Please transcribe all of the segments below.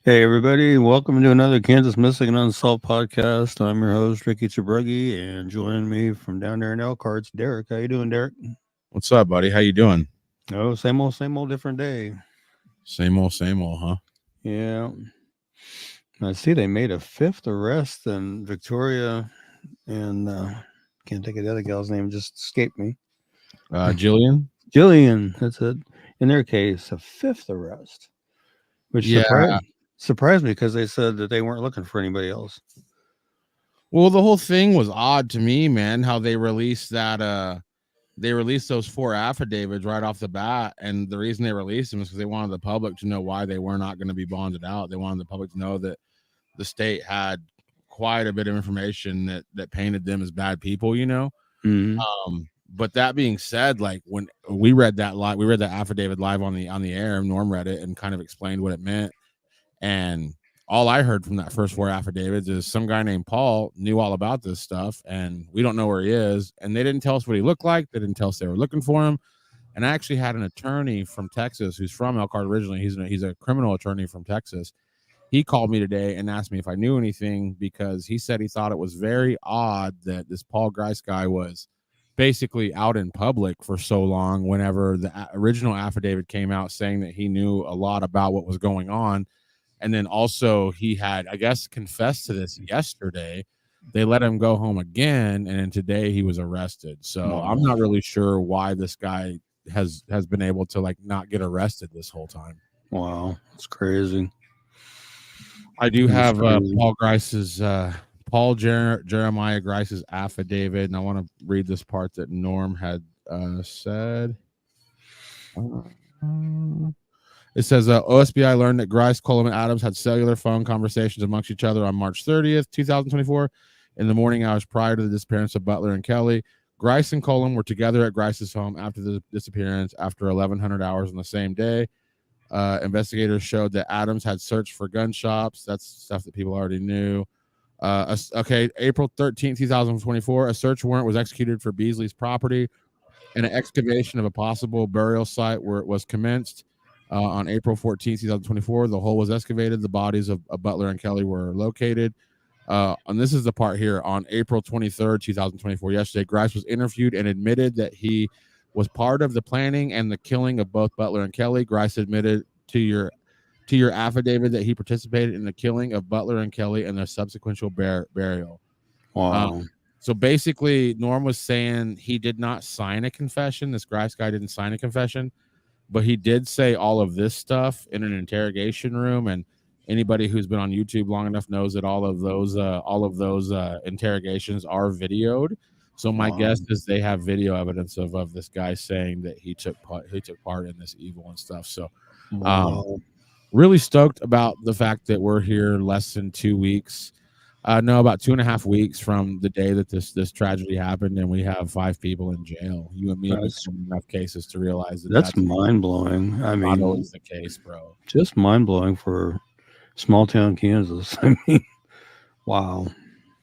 Hey everybody, welcome to another Kansas Missing and Unsolved podcast. I'm your host Ricky Chabruggy, and joining me from down there in Elkhart, it's Derek. How you doing, Derek? What's up, buddy? How you doing? Oh, same old, different day. Same old, huh? Yeah, I see they made a fifth arrest in Victoria, and can't think of the other gal's name; just escaped me. Jillian? Jillian, that's it. In their case, a fifth arrest, which Yeah. surprised me because they said that they weren't looking for anybody else. Well, the whole thing was odd to me, man, how they released those four affidavits right off the bat, and the reason they released them is because they wanted the public to know why they were not going to be bonded out. They wanted the public to know that the state had quite a bit of information that painted them as bad people, Mm-hmm. But that being said, like when we read we read that affidavit live on the air. Norm read it and kind of explained what it meant. And all I heard from that first four affidavits is some guy named Paul knew all about this stuff, and we don't know where he is. And they didn't tell us what he looked like. They didn't tell us they were looking for him. And I actually had an attorney from Texas who's from Elkhart originally. He's a criminal attorney from Texas. He called me today and asked me if I knew anything because he said he thought it was very odd that this Paul Grice guy was basically out in public for so long whenever the original affidavit came out saying that he knew a lot about what was going on. And then also he had, I guess, confessed to this yesterday. They let him go home again, and then today he was arrested. So I'm not really sure why this guy has been able to like not get arrested this whole time. Wow, that's crazy. I do That's have crazy. Jeremiah Grice's affidavit, and I want to read this part that Norm had said. It says OSBI learned that Grice, Coleman, and Adams had cellular phone conversations amongst each other on March 30th, 2024, in the morning hours prior to the disappearance of Butler and Kelly. Grice and Coleman were together at Grice's home after the disappearance after 1,100 hours on the same day. Investigators showed that Adams had searched for gun shops. That's stuff that people already knew. April 13th, 2024, a search warrant was executed for Beasley's property, and an excavation of a possible burial site where it was commenced. On April 14th, 2024, the hole was excavated. The bodies of Butler and Kelly were located. And this is the part here. On April 23rd, 2024, yesterday, Grice was interviewed and admitted that he was part of the planning and the killing of both Butler and Kelly. Grice admitted to your affidavit that he participated in the killing of Butler and Kelly and their subsequent burial. Wow. So basically, Norm was saying he did not sign a confession. This Grice guy didn't sign a confession, but he did say all of this stuff in an interrogation room. And anybody who's been on YouTube long enough knows that all of those interrogations are videoed. So my guess is they have video evidence of this guy saying that he took part in this evil and stuff. So really stoked about the fact that we're here less than 2 weeks. No, about 2.5 weeks from the day that this tragedy happened, and we have 5 people in jail. You and me have been enough cases to realize that's mind blowing. I mean, not always the case, bro. Just mind blowing for small town Kansas. I mean, wow.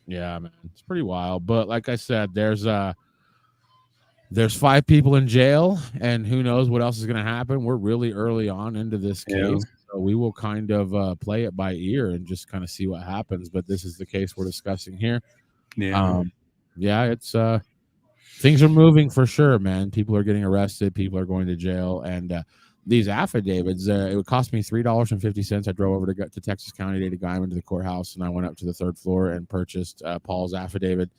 Yeah, man, it's pretty wild. But like I said, there's 5 people in jail, and who knows what else is going to happen. We're really early on into this case, so we will kind of play it by ear and just kind of see what happens. But this is the case we're discussing here. Yeah, it's things are moving for sure, man. People are getting arrested, people are going to jail, and these affidavits, it would cost me $3.50. I drove over to Texas County today to guide him into the courthouse, and I went up to the 3rd floor and purchased Paul's affidavit.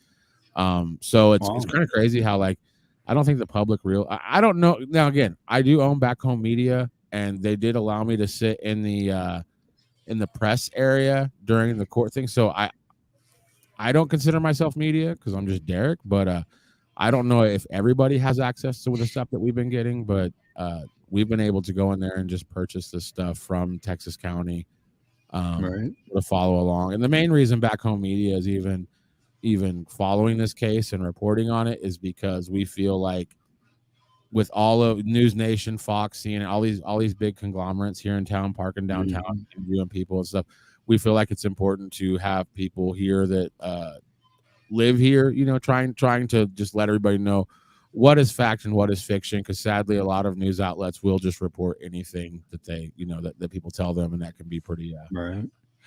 So it's kind of crazy how, like, I don't think the public I don't know. Now, again, I do own Back Home Media, and they did allow me to sit in the press area during the court thing. So I don't consider myself media because I'm just Derek, but I don't know if everybody has access to the stuff that we've been getting, but we've been able to go in there and just purchase this stuff from Texas County to follow along. And the main reason Back Home Media is even following this case and reporting on it is because we feel like with all of News Nation, Fox, CNN, all these big conglomerates here in town, parking downtown, interviewing people and stuff, we feel like it's important to have people here that live here, trying to just let everybody know what is fact and what is fiction, because sadly a lot of news outlets will just report anything that they that people tell them, and that can be Right.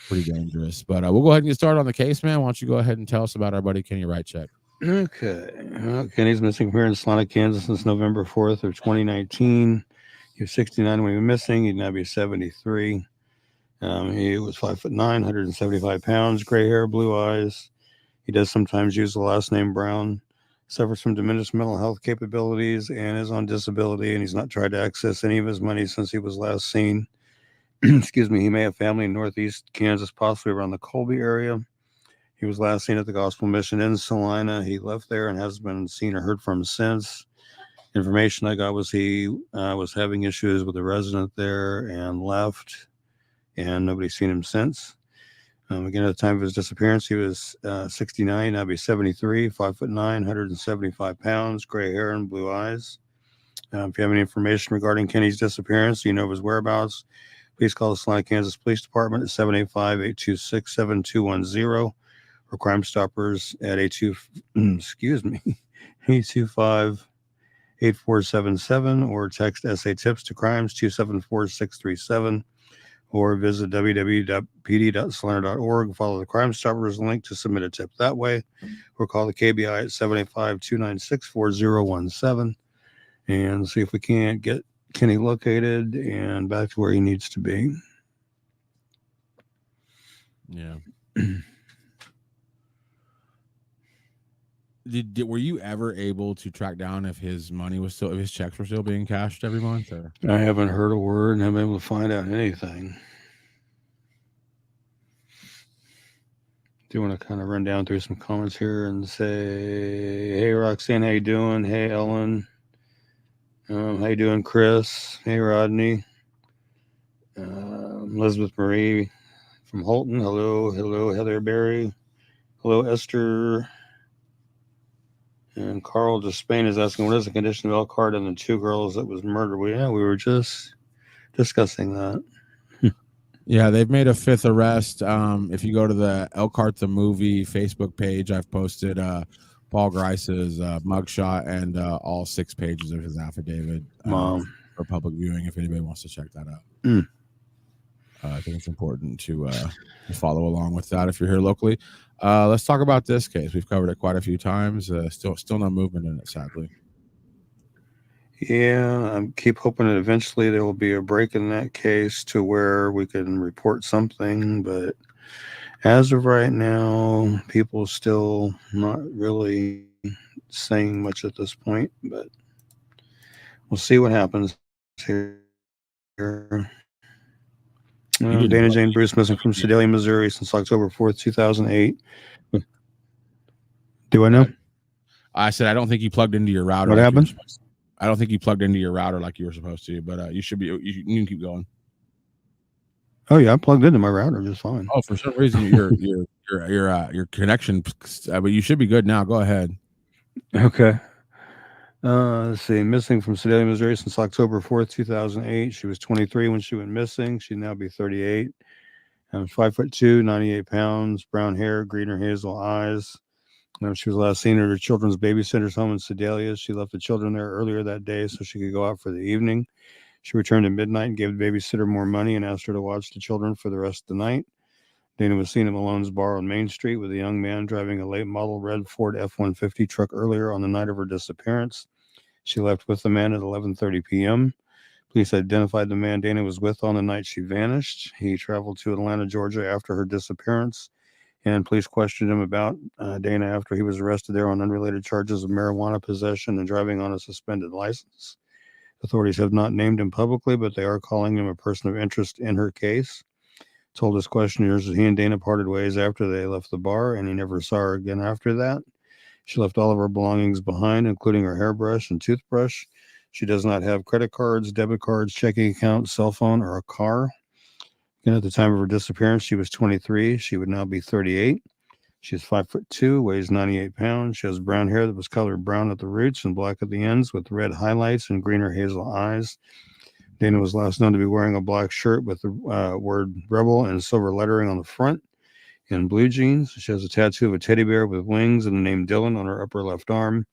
pretty dangerous. But we'll go ahead and get started on the case, man. Why don't you go ahead and tell us about our buddy Kenny Wrightcheck? Okay. Well, Kenny's missing from here in Salina, Kansas since November 4th of 2019. He was 69 when he was missing. He'd now be 73. He was 5'9", 175 pounds, gray hair, blue eyes. He does sometimes use the last name Brown. Suffers from diminished mental health capabilities and is on disability, and he's not tried to access any of his money since he was last seen. Excuse me. He may have family in northeast Kansas, possibly around the Colby area. He was last seen at the Gospel Mission in Salina. He left there and hasn't been seen or heard from since. Information I got was he was having issues with a resident there and left, and nobody's seen him since. Again, at the time of his disappearance, he was 69. Now be 73, 5'9", 175 pounds, gray hair and blue eyes. If you have any information regarding Kenny's disappearance, you know his whereabouts, please call the Salina, Kansas Police Department at 785-826-7210. Or Crime Stoppers at 825-8477, or text SA Tips to Crimes 274-637, or visit www.pd.salina.org. Follow the Crime Stoppers link to submit a tip that way, or call the KBI at 785-296-4017 and see if we can't get Kenny located and back to where he needs to be. Yeah. Were you ever able to track down if his money was still, if his checks were still being cashed every month? Or I haven't heard a word and haven't been able to find out anything. Do you want to kind of run down through some comments here and say, hey, Roxanne, how you doing? Hey, Ellen. How you doing, Chris? Hey, Rodney. Elizabeth Marie from Holton. Hello. Hello, Heather Berry. Hello, Esther. And Carl de Spain is asking, what is the condition of Elkhart and the two girls that was murdered? We were just discussing that. Yeah, they've made a fifth arrest. If you go to the Elkhart the Movie Facebook page, I've posted Paul Grice's mugshot and all 6 pages of his affidavit for public viewing, if anybody wants to check that out. I think it's important to follow along with that if you're here locally. Let's talk about this case. We've covered it quite a few times. Still no movement in it, sadly. Yeah, I keep hoping that eventually there will be a break in that case to where we can report something. But as of right now, people still not really saying much at this point. But we'll see what happens here. Dana Jane Bruce missing from Sedalia, Missouri since October 4th, 2008. Do I know? I said I don't think you plugged into your router. What happened? I don't think you plugged into your router like you were supposed to, but you should be. You can keep going. Oh yeah, I plugged into my router just fine. Oh, for some reason your connection, but you should be good now. Go ahead. Okay. Let's see. Missing from Sedalia, Missouri since October 4th, 2008. She was 23 when she went missing. She'd now be 38. 5'2", 98 pounds, brown hair, green or hazel eyes. She was last seen at her children's babysitter's home in Sedalia. She left the children there earlier that day so she could go out for the evening. She returned at midnight and gave the babysitter more money and asked her to watch the children for the rest of the night. Dana was seen at Malone's Bar on Main Street with a young man driving a late model red Ford F-150 truck earlier on the night of her disappearance. She left with the man at 11:30 p.m. Police identified the man Dana was with on the night she vanished. He traveled to Atlanta, Georgia after her disappearance, and police questioned him about Dana after he was arrested there on unrelated charges of marijuana possession and driving on a suspended license. Authorities have not named him publicly, but they are calling him a person of interest in her case. Told his questioners that he and Dana parted ways after they left the bar, and he never saw her again after that. She left all of her belongings behind, including her hairbrush and toothbrush. She does not have credit cards, debit cards, checking account, cell phone, or a car. And at the time of her disappearance, she was 23. She would now be 38. She's 5'2", weighs 98 pounds. She has brown hair that was colored brown at the roots and black at the ends with red highlights and green or hazel eyes. Dana was last known to be wearing a black shirt with the word Rebel and silver lettering on the front and blue jeans. She has a tattoo of a teddy bear with wings and the name Dylan on her upper left arm.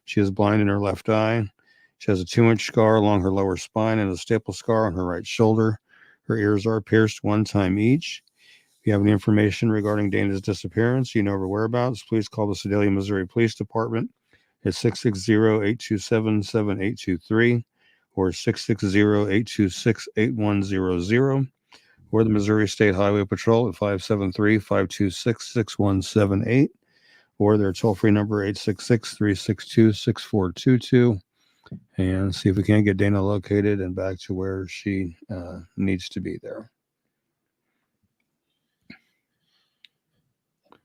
She is blind in her left eye. She has a 2-inch scar along her lower spine and a staple scar on her right shoulder. Her ears are pierced one time each. If you have any information regarding Dana's disappearance, you know her whereabouts, please call the Sedalia, Missouri Police Department at 660-827-7823 or 660-826-8100 or the Missouri State Highway Patrol at 573-526-6178 or their toll-free number 866-362-6422 and see if we can't get Dana located and back to where she needs to be there.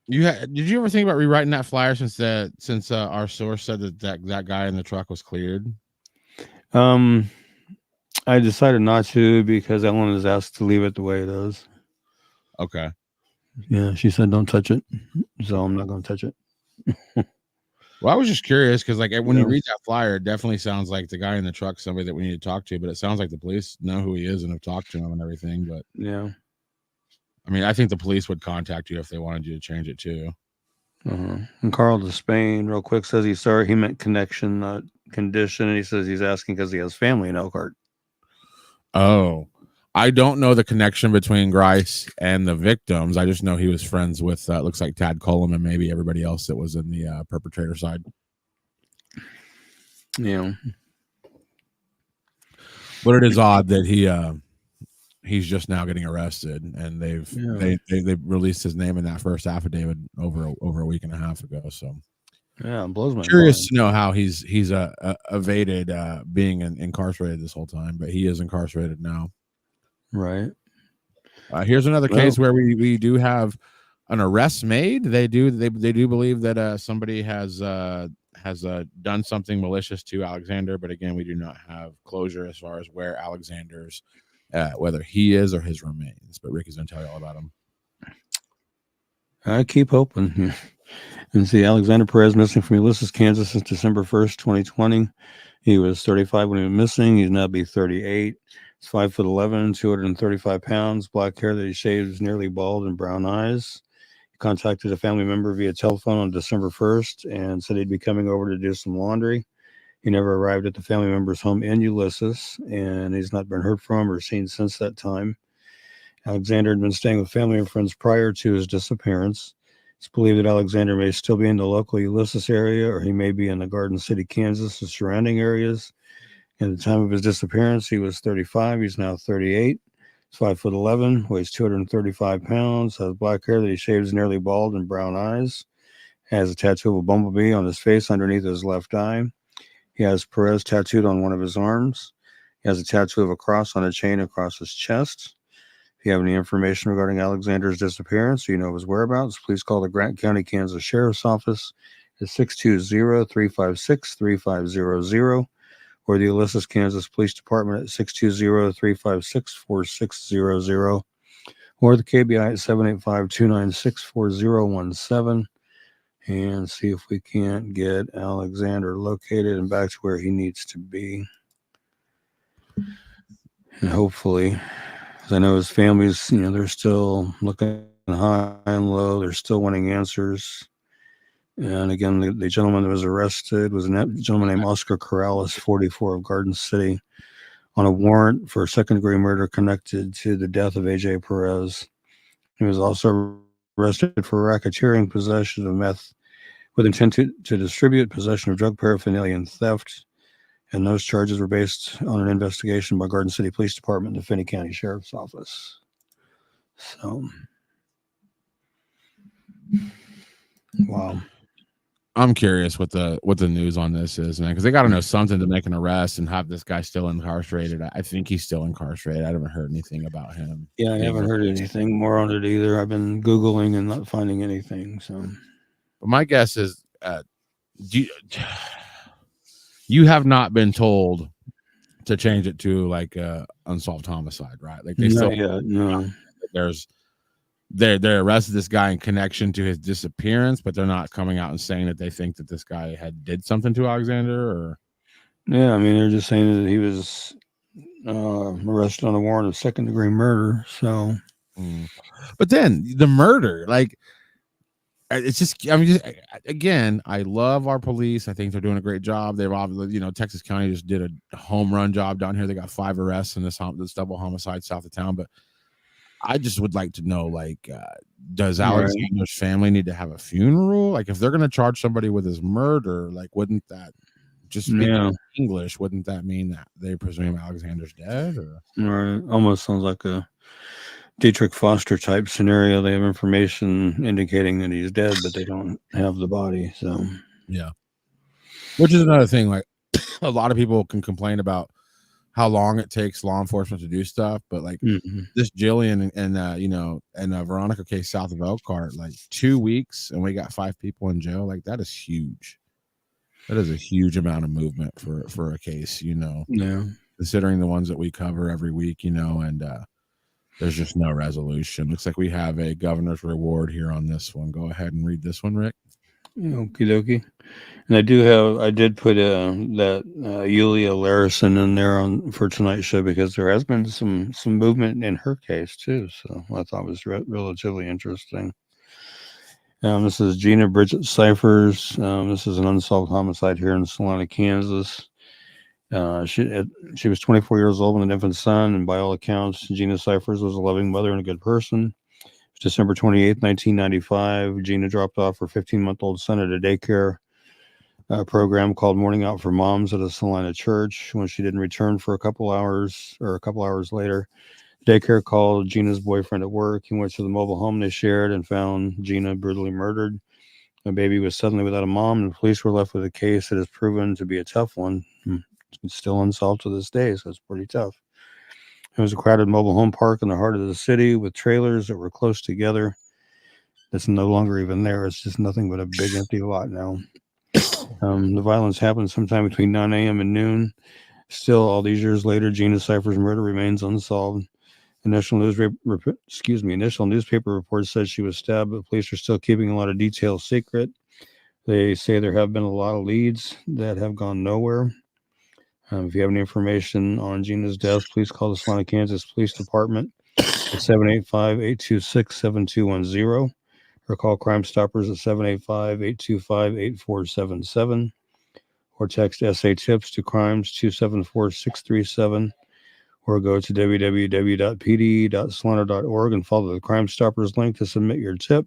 Did you ever think about rewriting that flyer since our source said that guy in the truck was cleared? I decided not to because Ellen is asked to leave it the way it is. Okay. Yeah, she said don't touch it, so I'm not going to touch it. Well, I was just curious because, like, when you read that flyer, it definitely sounds like the guy in the truck, somebody that we need to talk to. But it sounds like the police know who he is and have talked to him and everything. But yeah, I mean, I think the police would contact you if they wanted you to change it too. And Carl Despain, real quick, says he's sorry. He meant connection, not condition. And he says he's asking because he has family in Elkhart. Oh, I don't know the connection between Grice and the victims. I just know he was friends with, looks like Tad Cullum and maybe everybody else that was in the perpetrator side. Yeah. But it is odd that he's just now getting arrested, and they released his name in that first affidavit over a week and a half ago. So yeah, it blows my curious mind. to know how he's evaded being incarcerated this whole time, but he is incarcerated now. Right. Here's another case where we do have an arrest made. They do believe that somebody has done something malicious to Alexander, but again, we do not have closure as far as where Alexander's whether he is or his remains. But Ricky's gonna tell you all about him. I keep hoping. And see, Alexander Perez missing from Ulysses, Kansas since December 1st, 2020. He was 35 when he was missing. He's now be 38. He's 5'11", 235 pounds, black hair that he shaves, nearly bald, and brown eyes. He contacted a family member via telephone on December 1st and said he'd be coming over to do some laundry. He never arrived at the family member's home in Ulysses, and he's not been heard from or seen since that time. Alexander had been staying with family and friends prior to his disappearance. It's believed that Alexander may still be in the local Ulysses area, or he may be in the Garden City, Kansas, and surrounding areas. At the time of his disappearance, he was 35. He's now 38. He's 5'11", weighs 235 pounds, has black hair that he shaves nearly bald and brown eyes, has a tattoo of a bumblebee on his face underneath his left eye. He has Perez tattooed on one of his arms. He has a tattoo of a cross on a chain across his chest. If you have any information regarding Alexander's disappearance or you know his whereabouts, please call the Grant County, Kansas Sheriff's Office at 620-356-3500 or the Ulysses, Kansas Police Department at 620-356-4600 or the KBI at 785-296-4017 and see if we can't get Alexander located and back to where he needs to be. And hopefully, I know his family's, they're still looking high and low. They're still wanting answers. And again, the gentleman that was arrested was a gentleman named Oscar Corrales, 44, of Garden City, on a warrant for second-degree murder connected to the death of A.J. Perez. He was also arrested for racketeering, possession of meth with intent to distribute, possession of drug paraphernalia, and theft. And those charges were based on an investigation by Garden City Police Department and the Finney County Sheriff's Office. So, wow. I'm curious what the news on this is, man, because they got to know something to make an arrest and have this guy still incarcerated. I think he's still incarcerated. I haven't heard anything about him. Yeah, I haven't heard anything more on it either. I've been Googling and not finding anything. So, but my guess is, you have not been told to change it to like unsolved homicide, right? Like they still, no. They arrested this guy in connection to his disappearance, but they're not coming out and saying that they think that this guy did something to Alexander. Or yeah, I mean they're just saying that he was arrested on a warrant of second-degree murder. So, but then the murder, like it's just, I mean, again, I love our police. I think they're doing a great job. They've obviously, Texas County just did a home run job down here. They got 5 arrests in this double homicide south of town. But I just would like to know, like, does Alexander's family need to have a funeral? Like, if they're going to charge somebody with his murder, like, wouldn't that just speaking English? Wouldn't that mean that they presume Alexander's dead? Or right, almost sounds like a Dietrich Foster type scenario. They have information indicating that he's dead, but they don't have the body. So yeah, which is another thing. Like, a lot of people can complain about how long it takes law enforcement to do stuff, but like this Jillian and Veronica case south of Elkhart, like 2 weeks and we got 5 people in jail. Like, that is huge. That is a huge amount of movement for a case, considering the ones that we cover every week, and there's just no resolution. Looks like we have a governor's reward here on this one. Go ahead and read this one, Rick. Okie dokie. And I did put that Yulia Larison in there for tonight's show because there has been some movement in her case too. So I thought it was relatively interesting. This is Gina Bridget Cyphers. This is an unsolved homicide here in Salina, Kansas. She was 24 years old with an infant son, and by all accounts, Gina Cyphers was a loving mother and a good person. December 28th, 1995, Gina dropped off her 15-month-old son at a daycare program called Morning Out for Moms at a Salina church. When she didn't return for a couple hours later, daycare called Gina's boyfriend at work. He went to the mobile home they shared and found Gina brutally murdered. The baby was suddenly without a mom, and the police were left with a case that has proven to be a tough one. It's still unsolved to this day, so it's pretty tough. It was a crowded mobile home park in the heart of the city with trailers that were close together. It's no longer even there. It's just nothing but a big empty lot now. The violence happened sometime between 9 a.m. and noon. Still, all these years later, Gina Cypher's murder remains unsolved. Initial newspaper reports said she was stabbed, but police are still keeping a lot of details secret. They say there have been a lot of leads that have gone nowhere. If you have any information on Gina's death, please call the Salina, Kansas Police Department at 785-826-7210 or call Crime Stoppers at 785-825-8477 or text SA Tips to Crimes 274-637 or go to www.pd.salina.org and follow the Crime Stoppers link to submit your tip.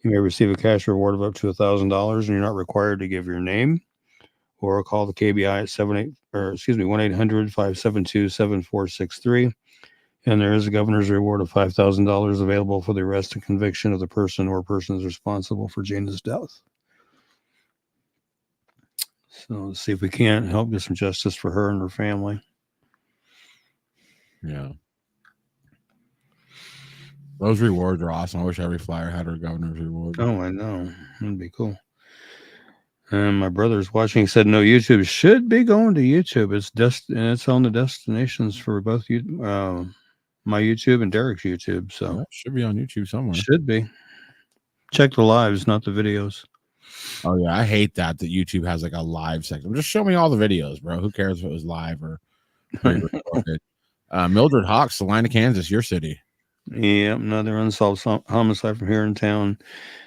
You may receive a cash reward of up to $1,000 and you're not required to give your name. Or call the KBI at 1-800-572-7463. And there is a governor's reward of $5,000 available for the arrest and conviction of the person or persons responsible for Gina's death. So let's see if we can't help get some justice for her and her family. Yeah. Those rewards are awesome. I wish every flyer had her governor's reward. Oh, I know. That'd be cool. And my brother's watching. He said, "No, YouTube should be going to YouTube. It's on the destinations for both you, my YouTube and Derek's YouTube. So it should be on YouTube somewhere. Should be. Check the lives, not the videos. Oh yeah, I hate that YouTube has like a live section. Just show me all the videos, bro. Who cares if it was live or pre-recorded? Mildred Hawks, Salina, Kansas, your city. Yep, another unsolved homicide from here in town.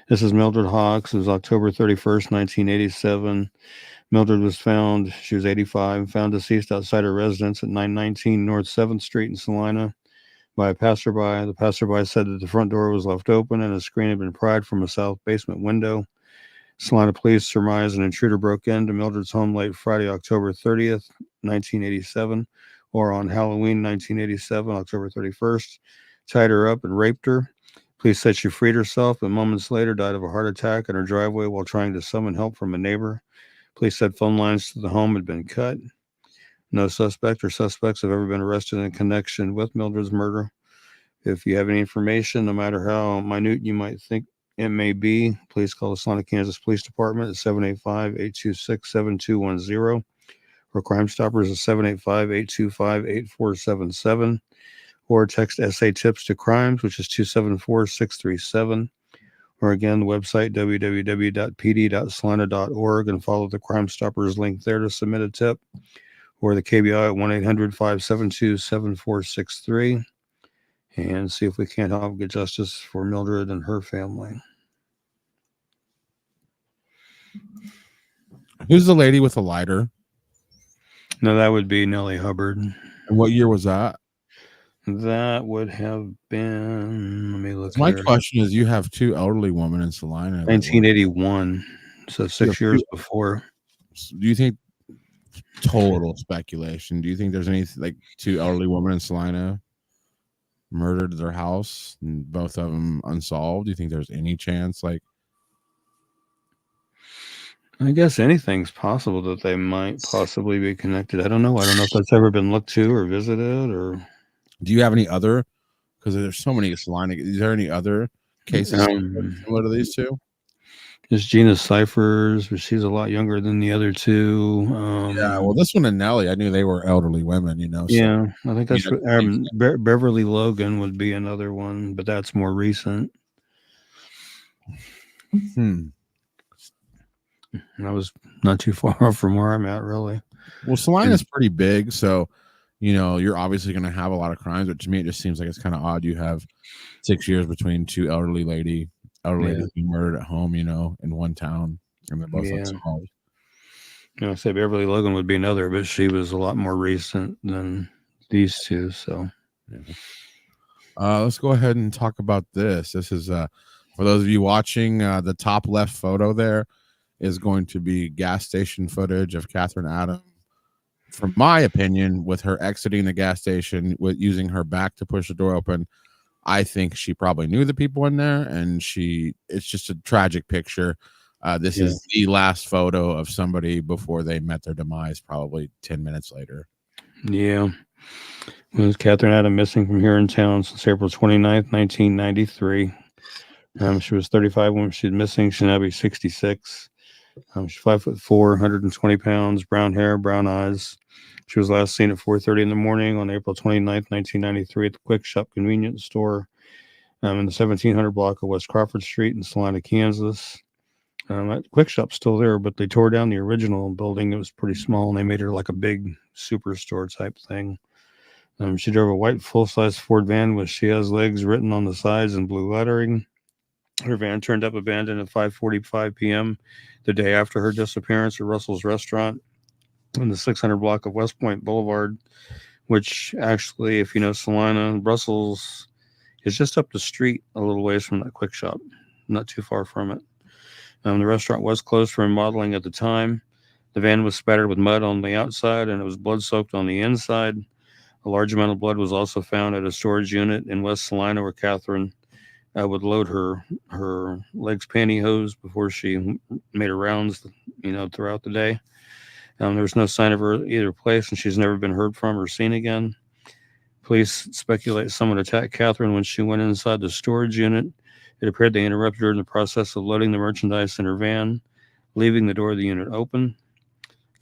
This is Mildred Hawks. It was October 31st, 1987. Mildred was found, she was 85, found deceased outside her residence at 919 North 7th Street in Salina by a passerby. The passerby said that the front door was left open and a screen had been pried from a south basement window. Salina police surmise an intruder broke into Mildred's home late Friday, October 30th, 1987, or on Halloween, 1987, October 31st, tied her up and raped her. Police said she freed herself, but moments later died of a heart attack in her driveway while trying to summon help from a neighbor. Police said phone lines to the home had been cut. No suspect or suspects have ever been arrested in connection with Mildred's murder. If you have any information, no matter how minute you might think it may be, please call the Salina, Kansas Police Department at 785-826-7210 or Crime Stoppers at 785-825-8477 or text SA Tips to Crimes, which is 274-637. Or again, the website www.pd.salina.org and follow the Crime Stoppers link there to submit a tip, or the KBI at 1-800-572-7463 and see if we can't help get justice for Mildred and her family. Who's the lady with the lighter? No, that would be Nellie Hubbard. And what year was that? That would have been, let me look My here, question is, you have two elderly women in Salina that were. 1981. So You have 6 years two, before. do you think, total speculation, do you think there's any like two elderly women in Salina murdered at their house and both of them unsolved? Do you think there's any chance, like, I guess anything's possible that they might possibly be connected. I don't know. I don't know if that's ever been looked to or visited or. do you have any other, because there's so many Salina, is there any other cases Um, similar to these two? There's Gina Cyphers, but she's a lot younger than the other two. Yeah, well, this one and Nellie, I knew they were elderly women, so Yeah, I think you that's know, what Beverly Logan would be another one, but that's more recent. hmm. And I was not too far off from where I'm at, really. Well, Salina's pretty big, so you're obviously going to have a lot of crimes. But to me, it just seems like it's kind of odd. You have 6 years between two elderly ladies being murdered at home, in one town, and they're both Yeah. unsolved. I say Beverly Logan would be another, but she was a lot more recent than these two. So, let's go ahead and talk about this. This is for those of you watching. The top left photo there is going to be gas station footage of Catherine Adam. From my opinion, with her exiting the gas station with using her back to push the door open, I think she probably knew the people in there, and it's just a tragic picture. This is the last photo of somebody before they met their demise, probably 10 minutes later. Yeah. Was Catherine Adam missing from here in town since April 29th, 1993. She was 35 when she was missing. She'll now be 66. She's 5'4", 120 pounds, brown hair, brown eyes. She was last seen at 4:30 in the morning on April 29th, 1993 at the Quick Shop convenience store in the 1700 block of West Crawford Street in Salina, Kansas. That Quick Shop's still there, but they tore down the original building. It was pretty small, and they made her like a big superstore type thing. She drove a white full-size Ford van with "She Has Legs" written on the sides in blue lettering. Her van turned up abandoned at 5:45 p.m. the day after her disappearance at Russell's Restaurant in the 600 block of West Point Boulevard, which actually, if you know Salina, Russell's is just up the street a little ways from that Quick Shop, not too far from it. The restaurant was closed for remodeling at the time. The van was spattered with mud on the outside, and it was blood-soaked on the inside. A large amount of blood was also found at a storage unit in West Salina where Catherine would load her legs pantyhose before she made her rounds, throughout the day. There was no sign of her either place, and she's never been heard from or seen again. Police speculate someone attacked Catherine when she went inside the storage unit. It appeared they interrupted her in the process of loading the merchandise in her van, leaving the door of the unit open.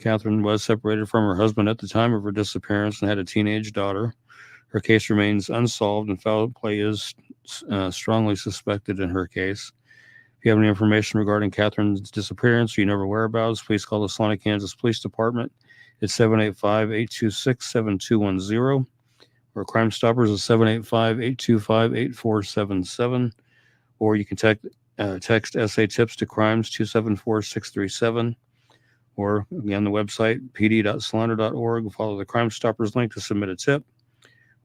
Catherine was separated from her husband at the time of her disappearance and had a teenage daughter. Her case remains unsolved, and foul play is strongly suspected in her case. If you have any information regarding Catherine's disappearance or you know her whereabouts, please call the Salina, Kansas Police Department at 785-826-7210 or Crime Stoppers at 785-825-8477. Or you can text SA Tips to Crimes 274-637. Or again, the website pd.salina.org. Follow the Crime Stoppers link to submit a tip.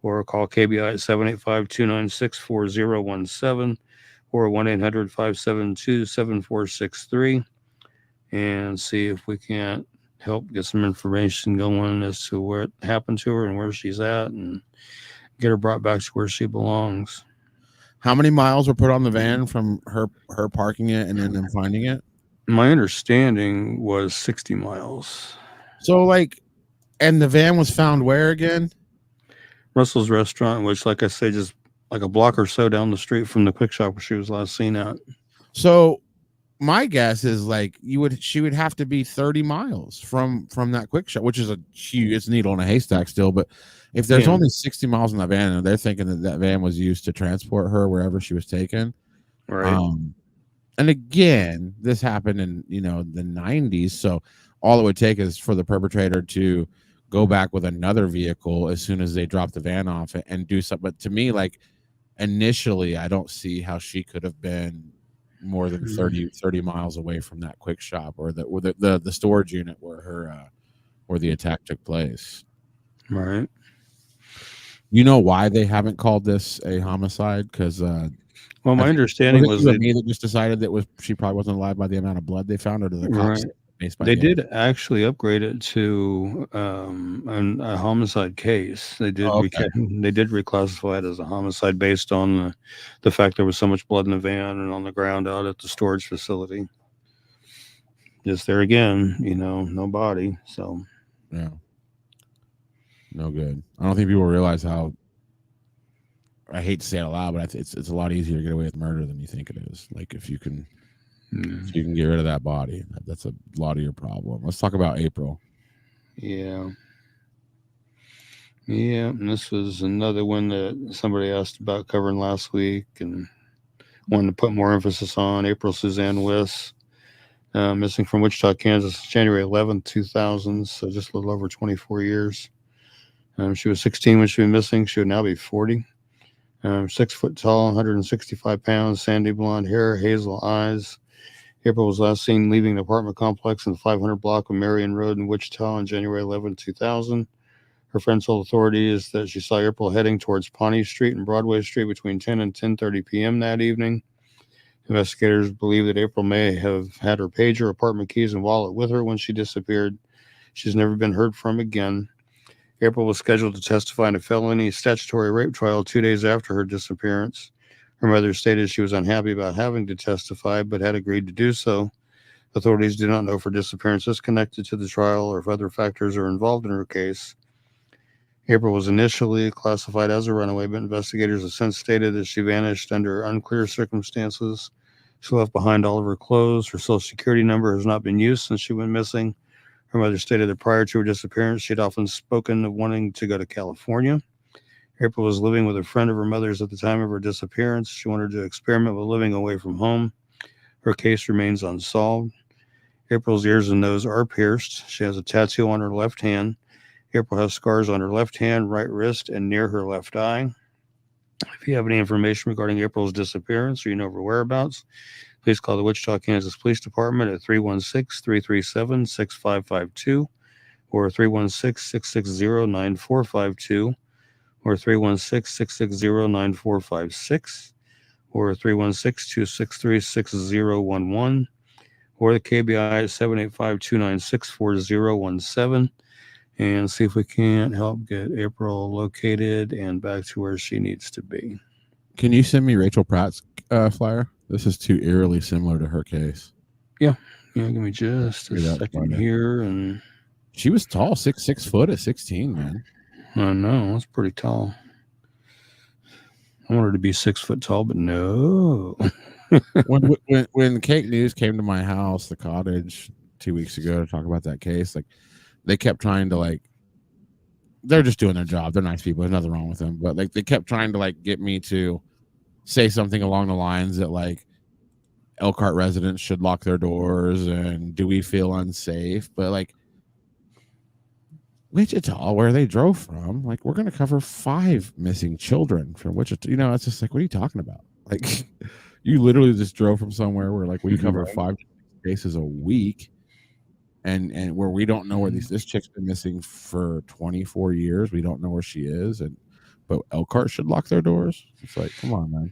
Or call KBI at 785-296-4017 or 1-800-572-7463 and see if we can't help get some information going as to what happened to her and where she's at and get her brought back to where she belongs. How many miles were put on the van from her parking it and then them finding it? My understanding was 60 miles. So, and the van was found where again? Russell's Restaurant, which, like I say, just like a block or so down the street from the Quick Shop where she was last seen at. So, my guess is she would have to be 30 miles from that Quick Shop, which is it's needle in a haystack still. But if there's only 60 miles in that van, and they're thinking that van was used to transport her wherever she was taken, right? And again, this happened in the 90s, so all it would take is for the perpetrator to go back with another vehicle as soon as they drop the van off and do something. But to me, initially, I don't see how she could have been more than Mhm. 30 miles away from that quick shop or the storage unit where the attack took place. Right. You know why they haven't called this a homicide? Because Well, I my think was understanding it was you and that me that just decided that was she probably wasn't alive by the amount of blood they found, or did the cops right. say based by They the did actually upgrade it to a homicide case. Oh, okay. They did reclassify it as a homicide based on the fact there was so much blood in the van and on the ground out at the storage facility. Just there again, no body. So Yeah, no good. I don't think people realize how I hate to say it out loud, but it's a lot easier to get away with murder than you think it is. Like if you can get rid of that body, that's a lot of your problem. Let's talk about April. yeah, yeah. And this was another one that somebody asked about covering last week and wanted to put more emphasis on. April Suzanne Wiss, missing from Wichita, Kansas, January 11th, 2000. So just a little over 24 years. She was 16 when she was missing. She would now be 40. 6 foot tall, 165 pounds, sandy blonde hair, hazel eyes. April was last seen leaving the apartment complex in the 500 block of Marion Road in Wichita on January 11th, 2000. Her friends told authorities that she saw April heading towards Pawnee Street and Broadway Street between 10 and 10:30 p.m. that evening. Investigators believe that April may have had her pager, apartment keys, and wallet with her when she disappeared. She's never been heard from again. April was scheduled to testify in a felony statutory rape trial 2 days after her disappearance. Her mother stated she was unhappy about having to testify, but had agreed to do so. Authorities do not know if her disappearance is connected to the trial or if other factors are involved in her case. April was initially classified as a runaway, but investigators have since stated that she vanished under unclear circumstances. She left behind all of her clothes. Her social security number has not been used since she went missing. Her mother stated that prior to her disappearance, she had often spoken of wanting to go to California. April was living with a friend of her mother's at the time of her disappearance. She wanted to experiment with living away from home. Her case remains unsolved. April's ears and nose are pierced. She has a tattoo on her left hand. April has scars on her left hand, right wrist, and near her left eye. If you have any information regarding April's disappearance or you know of her whereabouts, please call the Wichita, Kansas Police Department at 316-337-6552 or 316-660-9452 or 316-660-9456 or 316-263-6011 or the KBI at 785-296-4017 and see if we can't help get April located and back to where she needs to be. Can you send me Rachel Pratt's flyer? This is too eerily similar to her case. Yeah. Yeah, give me just a Figure that second Friday. here. And She was tall, 6 foot at 16, man. I know, that's pretty tall. I wanted to be 6 foot tall, but no. When Cake News came to my house, the cottage, 2 weeks ago to talk about that case, like they kept trying to they're just doing their job. They're nice people. There's nothing wrong with them. But they kept trying to get me to say something along the lines that Elkhart residents should lock their doors and do we feel unsafe? But Wichita, where they drove from, we're going to cover 5 missing children from Wichita. It's just what are you talking about? You literally just drove from somewhere where we cover Right. 5 cases a week, and where we don't know where this chick's been missing for 24 years. We don't know where she is, but Elkhart should lock their doors. It's come on, man.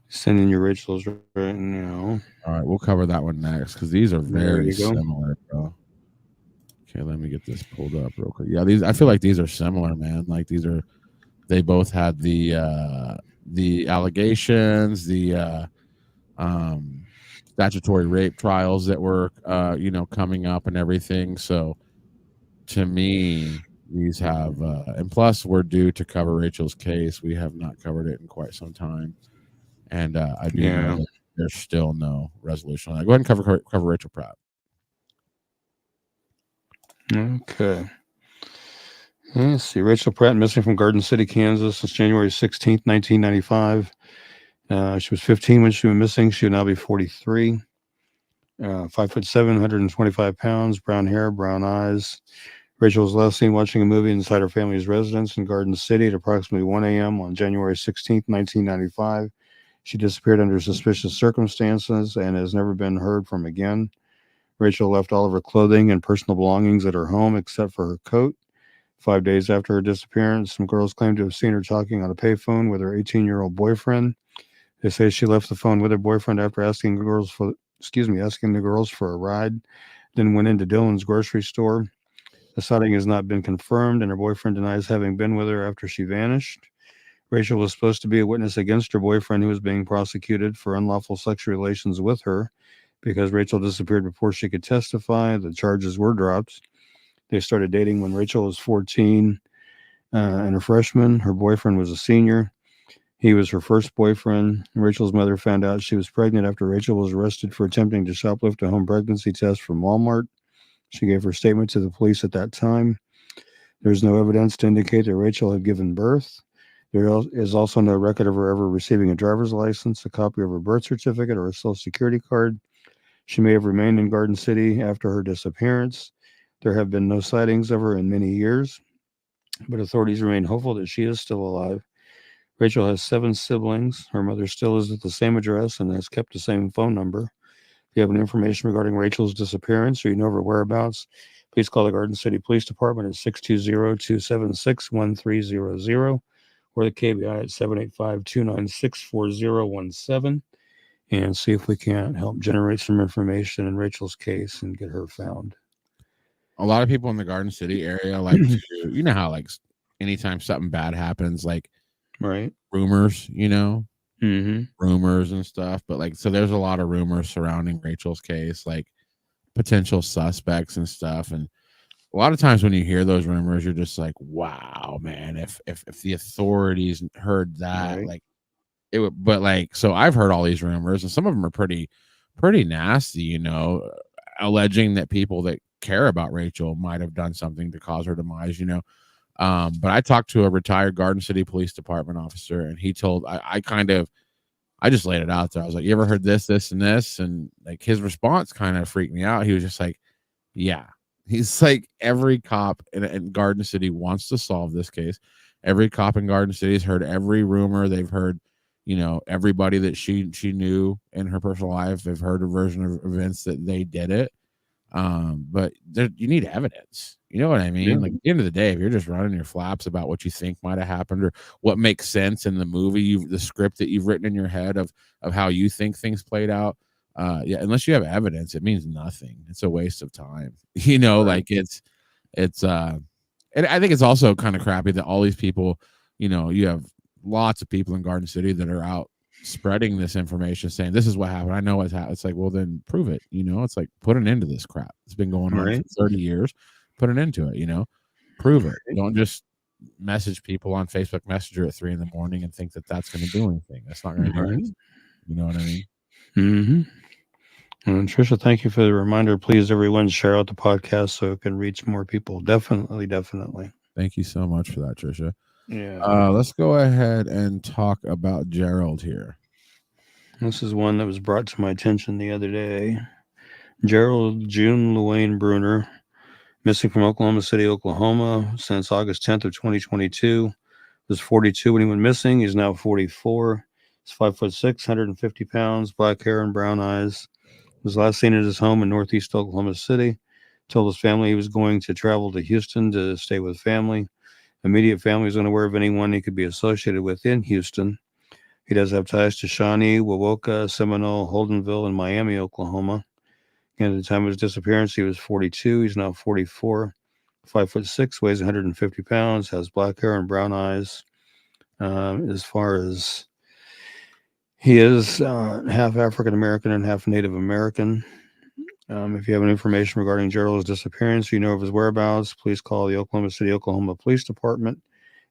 Sending your Rachel's right now. All right, we'll cover that one next because these are There very you go. similar, bro. Okay, let me get this pulled up real quick. Yeah, I feel like these are similar, man. They both had the allegations, the statutory rape trials that were coming up and everything. So to me, these have and plus we're due to cover Rachel's case. We have not covered it in quite some time, and I do know that there's still no resolution on that. Go ahead and cover Rachel Pratt. Okay. Let's see. Rachel Pratt missing from Garden City, Kansas since January 16th, 1995. She was 15 when she went missing. She would now be 43. 5'7", 125 pounds, brown hair, brown eyes. Rachel was last seen watching a movie inside her family's residence in Garden City at approximately 1 a.m. on January 16th, 1995. She disappeared under suspicious circumstances and has never been heard from again. Rachel left all of her clothing and personal belongings at her home except for her coat. 5 days after her disappearance, some girls claim to have seen her talking on a payphone with her 18-year-old boyfriend. They say she left the phone with her boyfriend after asking the girls for a ride, then went into Dylan's grocery store. The sighting has not been confirmed, and her boyfriend denies having been with her after she vanished. Rachel was supposed to be a witness against her boyfriend, who was being prosecuted for unlawful sexual relations with her. Because Rachel disappeared before she could testify, the charges were dropped. They started dating when Rachel was 14 and a freshman. Her boyfriend was a senior. He was her first boyfriend. Rachel's mother found out she was pregnant after Rachel was arrested for attempting to shoplift a home pregnancy test from Walmart. She gave her statement to the police at that time. There's no evidence to indicate that Rachel had given birth. There is also no record of her ever receiving a driver's license, a copy of her birth certificate, or a social security card. She may have remained in Garden City after her disappearance. There have been no sightings of her in many years, but authorities remain hopeful that she is still alive. Rachel has 7 siblings. Her mother still is at the same address and has kept the same phone number. If you have any information regarding Rachel's disappearance or you know of her whereabouts, please call the Garden City Police Department at 620-276-1300 or the KBI at 785-296-4017 and see if we can't help generate some information in Rachel's case and get her found. A lot of people in the Garden City area like to, you know how like anytime something bad happens, like Right. rumors, Mm-hmm. rumors and stuff. But like, so there's a lot of rumors surrounding Rachel's case, like potential suspects and stuff. And a lot of times when you hear those rumors, you're just like, wow, man, if the authorities heard that, Right. like it would, but like, so I've heard all these rumors and some of them are pretty nasty, alleging that people that care about Rachel might have done something to cause her demise, but I talked to a retired Garden City Police Department officer, and he told I just laid it out there. I was like, "You ever heard this, this, and this?" And like his response kind of freaked me out. He was just like, "Yeah." He's like, every cop in Garden City wants to solve this case. Every cop in Garden City has heard every rumor. They've heard, everybody that she knew in her personal life. They've heard a version of events that they did it. But you need evidence. You know what I Yeah. mean? Like at the end of the day, if you're just running your flaps about what you think might have happened or what makes sense in the movie, the script that you've written in your head of how you think things played out, yeah, unless you have evidence, it means nothing. It's a waste of time. Right. Like it's and I think it's also kind of crappy that all these people, you have lots of people in Garden City that are out spreading this information saying this is what happened. I know what's happened. It's like, well, then prove it. It's like put an end to this crap. It's been going on for Right. 30 years. Put an end to it, prove it. Don't just message people on Facebook Messenger at 3 a.m. and think that that's going to do anything. That's not going to do Right. anything. You know what I mean? Mm-hmm. And Trisha, thank you for the reminder. Please, everyone, share out the podcast so it can reach more people. Definitely, definitely. Thank you so much for that, Trisha. Yeah. Let's go ahead and talk about Gerald here. This is one that was brought to my attention the other day. Gerald June Luane Bruner, missing from Oklahoma City, Oklahoma, since August 10th of 2022. Was 42 when he went missing. He's now 44. He's 5'6", 150 pounds, black hair and brown eyes. Was last seen at his home in northeast Oklahoma City. Told his family he was going to travel to Houston to stay with family. Immediate family is unaware of anyone he could be associated with in Houston. He does have ties to Shawnee, Wawoka, Seminole, Holdenville, and Miami, Oklahoma. And at the time of his disappearance, he was 42. He's now 44. 5'6", weighs 150 pounds, has black hair and brown eyes. As far as he is half African American and half Native American. If you have any information regarding Gerald's disappearance, you know of his whereabouts, please call the Oklahoma City, Oklahoma Police Department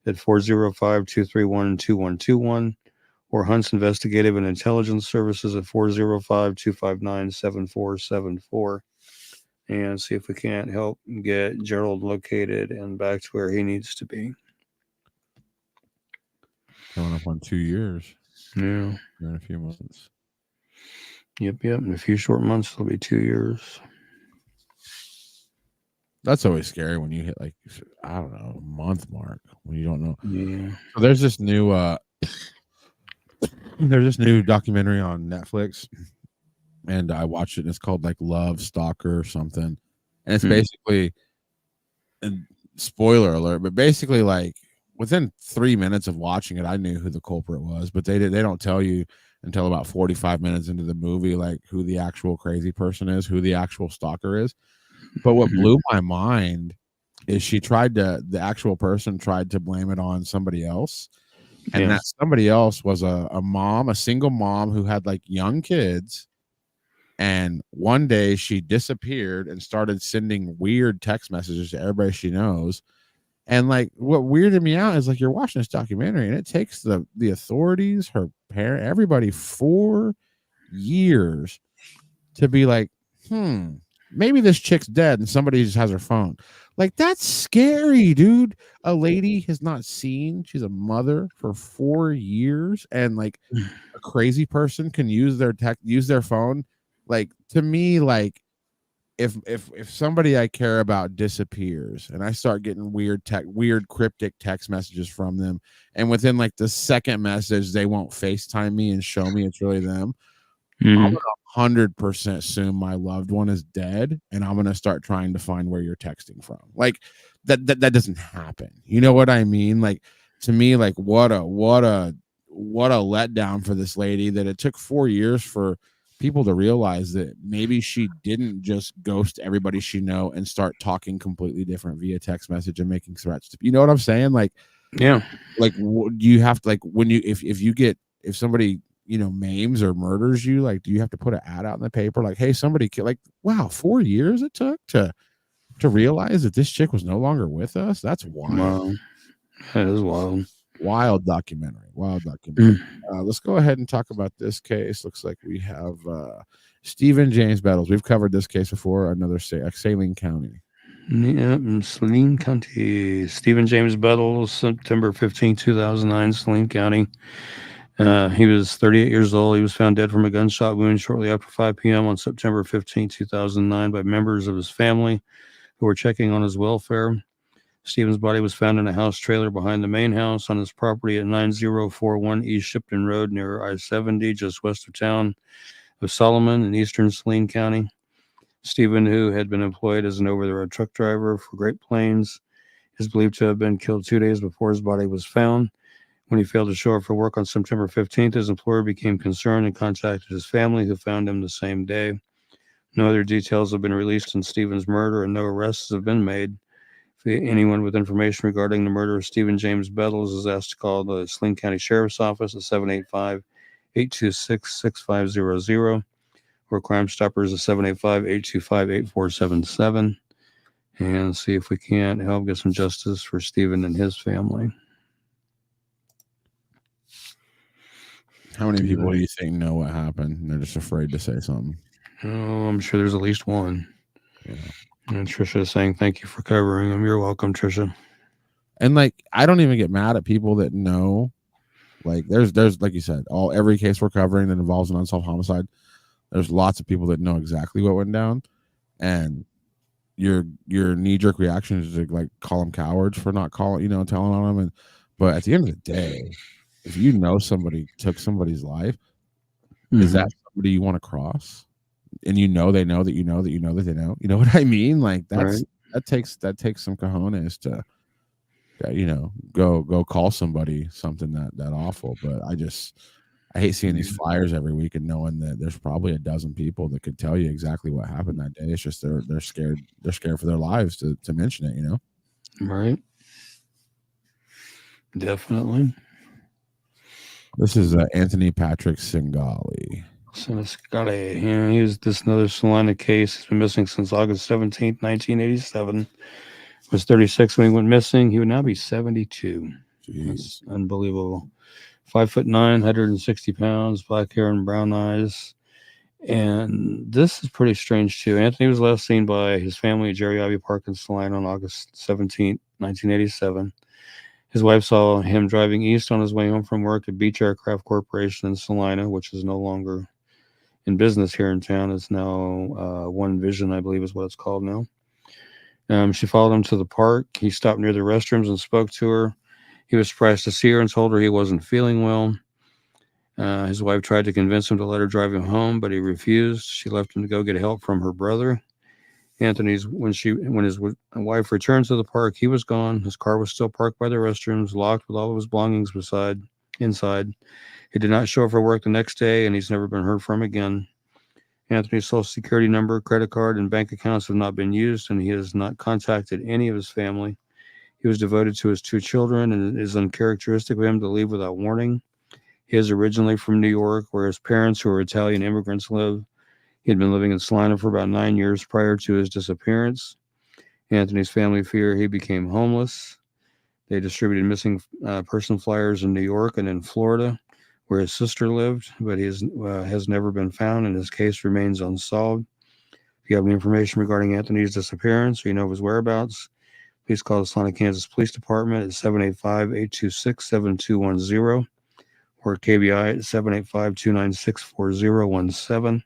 at 405-231-2121 or Hunt's Investigative and Intelligence Services at 405-259-7474 and see if we can't help get Gerald located and back to where he needs to be. Coming up on 2 years. Yeah. In a few months. Yep. In a few short months, it'll be 2 years. That's always scary when you hit like I don't know month mark when you don't know. Yeah. So there's this new documentary on Netflix, and I watched it. And it's called like Love Stalker or something, and it's Hmm. basically, and spoiler alert, but basically like within 3 minutes of watching it, I knew who the culprit was, but they don't tell you until about 45 minutes into the movie like who the actual crazy person is, who the actual stalker is. But what Hmm. blew my mind is the actual person tried to blame it on somebody else. And Yeah. that somebody else was a mom, a single mom who had like young kids. And one day she disappeared and started sending weird text messages to everybody she knows. And like what weirded me out is like you're watching this documentary and it takes the authorities, her parent, everybody 4 years to be like, maybe this chick's dead and somebody just has her phone. Like that's scary, dude. A lady has not seen, she's a mother for 4 years, and like a crazy person can use their phone. Like to me, like if somebody I care about disappears and I start getting weird cryptic text messages from them, and within like the second message they won't FaceTime me and show me it's really them, I'm Hmm. gonna 100% assume my loved one is dead, and I'm gonna start trying to find where you're texting from. Like that doesn't happen. You know what I mean? Like to me, like what a letdown for this lady that it took 4 years for people to realize that maybe she didn't just ghost everybody she know and start talking completely different via text message and making threats to, you know what I'm saying? Yeah. Like you have to, like when you if you get, if somebody maims or murders you, like do you have to put an ad out in the paper like, hey, somebody like, wow, 4 years it took to realize that this chick was no longer with us? That's wild. Wow. That is wild. Wild documentary. Let's go ahead and talk about this case. Looks like we have Stephen James Bettles. We've covered this case before. Another Saline County. Yeah, in Saline County. Stephen James Bettles, September 15, 2009, Saline County. He was 38 years old. He was found dead from a gunshot wound shortly after 5 p.m. on September 15, 2009, by members of his family who were checking on his welfare. Stephen's body was found in a house trailer behind the main house on his property at 9041 East Shipton Road near I-70, just west of town of Solomon in eastern Saline County. Stephen, who had been employed as an over-the-road truck driver for Great Plains, is believed to have been killed 2 days before his body was found. When he failed to show up for work on September 15th, his employer became concerned and contacted his family, who found him the same day. No other details have been released on Stephen's murder, and no arrests have been made. If anyone with information regarding the murder of Stephen James Bettles is asked to call the Saline County Sheriff's Office at 785-826-6500, or Crime Stoppers at 785-825-8477, and see if we can't help get some justice for Stephen and his family. How many people do you think know what happened and they're just afraid to say something? Oh, I'm sure there's at least one. Yeah. And Trisha is saying, thank you for covering them. You're welcome, Trisha. And like I don't even get mad at people that know. Like there's like you said, every case we're covering that involves an unsolved homicide, there's lots of people that know exactly what went down, and your knee jerk reaction is to like call them cowards for not calling, telling on them. And but at the end of the day, if you know somebody took somebody's life, is that somebody you want to cross? And they know that that they know. You know what I mean? Like Right. that takes some cojones to go call somebody something that awful. But I hate seeing these flyers every week and knowing that there's probably a dozen people that could tell you exactly what happened that day. It's just they're scared. They're scared for their lives to mention it. Right. Definitely. This is Anthony Patrick Singali. Siniscali. Yeah, he was this another Salina case. He's been missing since August 17th, 1987. Was 36 when he went missing. He would now be 72. Jeez. That's unbelievable. 5'9", 160 pounds, black hair and brown eyes. And this is pretty strange too. Anthony was last seen by his family at Jerry Ivy Park in Salina on August 17th, 1987. His wife saw him driving east on his way home from work at Beach Aircraft Corporation in Salina, which is no longer in business here in town. It's now One Vision, I believe is what it's called now. She followed him to the park. He stopped near the restrooms and spoke to her. He was surprised to see her and told her he wasn't feeling well. His wife tried to convince him to let her drive him home, but he refused. She left him to go get help from her brother. Anthony's when his wife returned to the park, he was gone. His car was still parked by the restrooms, locked with all of his belongings inside. He did not show up for work the next day, and he's never been heard from again. Anthony's social security number, credit card, and bank accounts have not been used, and he has not contacted any of his family. He was devoted to his two children, and it is uncharacteristic of him to leave without warning. He is originally from New York, where his parents, who are Italian immigrants, live. He had been living in Salina for about 9 years prior to his disappearance. Anthony's family fear he became homeless. They distributed missing person flyers in New York and in Florida, where his sister lived, but he has never been found, and his case remains unsolved. If you have any information regarding Anthony's disappearance or you know of his whereabouts, please call the Salina, Kansas Police Department at 785-826-7210 or KBI at 785-296-4017